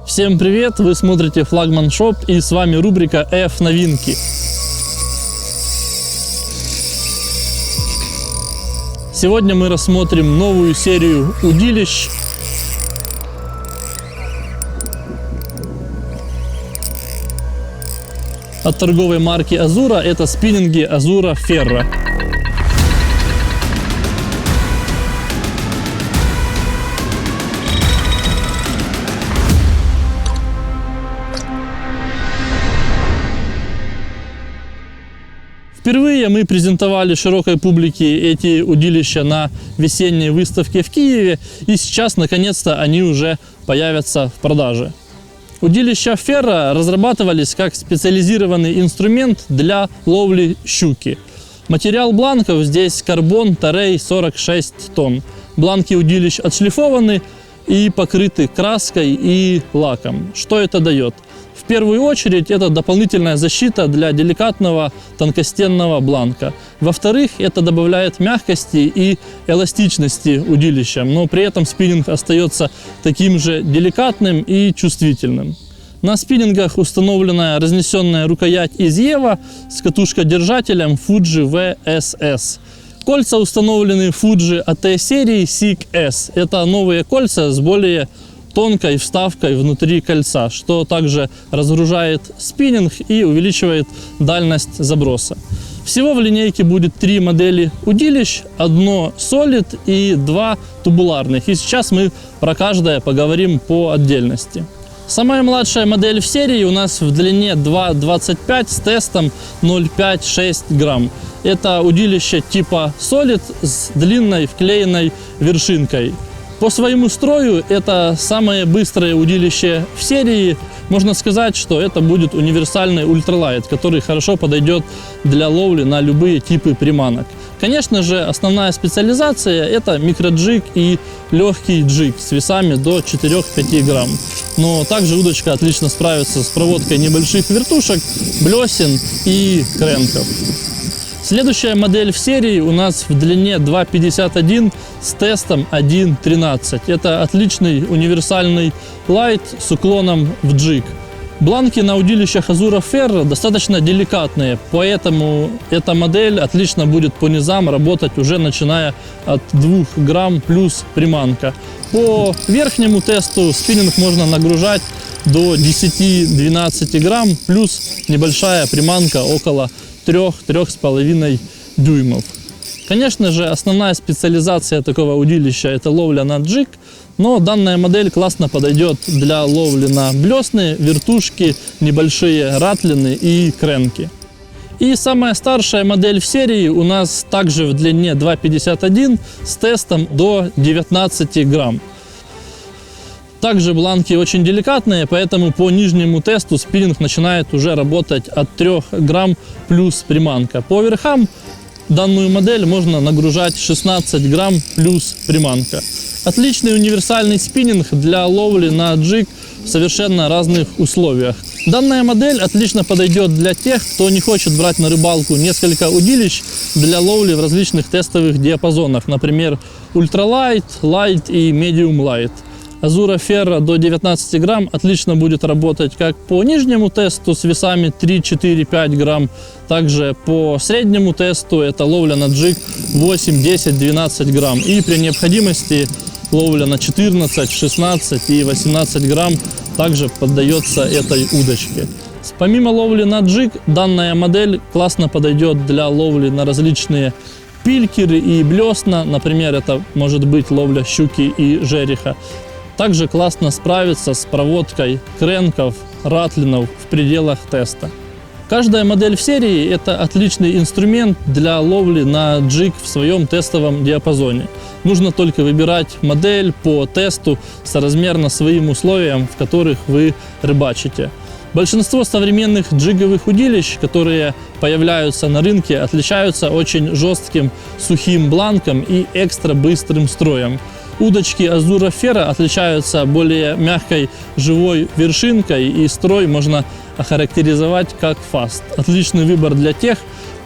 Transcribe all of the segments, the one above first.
Всем привет! Вы смотрите Флагман Шоп, и с вами рубрика F-новинки. Сегодня мы рассмотрим новую серию удилищ. От торговой марки Azura. Это спиннинги Azura Ferro. Впервые мы презентовали широкой публике эти удилища на весенней выставке в Киеве, и сейчас наконец-то они уже появятся в продаже. Удилища Ferro разрабатывались как специализированный инструмент для ловли щуки. Материал бланков здесь карбон Тарей 46 тонн. Бланки удилищ отшлифованы и покрыты краской и лаком. Что это дает? В первую очередь, это дополнительная защита для деликатного тонкостенного бланка. Во-вторых, это добавляет мягкости и эластичности удилищам, но при этом спиннинг остается таким же деликатным и чувствительным. На спиннингах установлена разнесенная рукоять из Ева с катушкодержателем Fuji VSS. Кольца установлены Fuji AT серии SIG S. Это новые кольца с более тонкой вставкой внутри кольца, что также разгружает спиннинг и увеличивает дальность заброса. Всего в линейке будет 3 модели удилищ, одно Solid и 2 тубуларных. И сейчас мы про каждое поговорим по отдельности. Самая младшая модель в серии у нас в длине 2,25 с тестом 0,5-6 грамм. Это удилище типа Solid с длинной вклеенной вершинкой. По своему строю это самое быстрое удилище в серии. Можно сказать, что это будет универсальный ультралайт, который хорошо подойдет для ловли на любые типы приманок. Конечно же, основная специализация – это микроджиг и легкий джиг с весами до 4-5 грамм. Но также удочка отлично справится с проводкой небольших вертушек, блесен и кренков. Следующая модель в серии у нас в длине 2,51 с тестом 1,13. Это отличный универсальный лайт с уклоном в джиг. Бланки на удилищах Azura Ferro достаточно деликатные, поэтому эта модель отлично будет по низам работать уже начиная от 2 грамм плюс приманка. По верхнему тесту спиннинг можно нагружать до 10-12 грамм плюс небольшая приманка около 3-3,5 дюймов. Конечно же, основная специализация такого удилища – это ловля на джиг, но данная модель классно подойдет для ловли на блесны, вертушки, небольшие ратлины и кренки. И самая старшая модель в серии у нас также в длине 2,51 с тестом до 19 грамм. Также бланки очень деликатные, поэтому по нижнему тесту спиннинг начинает уже работать от 3 грамм плюс приманка. По верхам данную модель можно нагружать 16 грамм плюс приманка. Отличный универсальный спиннинг для ловли на джиг в совершенно разных условиях. Данная модель отлично подойдет для тех, кто не хочет брать на рыбалку несколько удилищ для ловли в различных тестовых диапазонах, например, ультралайт, лайт и медиум лайт. Azura Ferro до 19 грамм отлично будет работать как по нижнему тесту с весами 3-4-5 грамм, также по среднему тесту это ловля на джиг 8, 10, 12 грамм. И при необходимости ловля на 14, 16 и 18 грамм также поддается этой удочке. Помимо ловли на джиг, данная модель классно подойдет для ловли на различные пилькеры и блесна. Например, это может быть ловля щуки и жереха. Также классно справится с проводкой кренков, ратлинов в пределах теста. Каждая модель в серии – это отличный инструмент для ловли на джиг в своем тестовом диапазоне. Нужно только выбирать модель по тесту соразмерно своим условиям, в которых вы рыбачите. Большинство современных джиговых удилищ, которые появляются на рынке, отличаются очень жестким сухим бланком и экстра быстрым строем. Удочки Azura Ferro отличаются более мягкой живой вершинкой, и строй можно охарактеризовать как фаст. Отличный выбор для тех,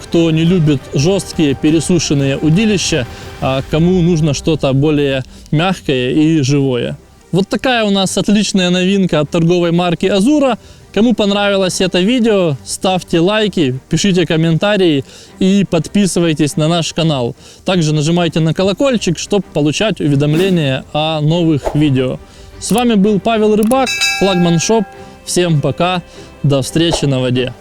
кто не любит жесткие пересушенные удилища, а кому нужно что-то более мягкое и живое. Вот такая у нас отличная новинка от торговой марки Азура. Кому понравилось это видео, ставьте лайки, пишите комментарии и подписывайтесь на наш канал. Также нажимайте на колокольчик, чтобы получать уведомления о новых видео. С вами был Павел Рыбак, Флагман Шоп. Всем пока, до встречи на воде.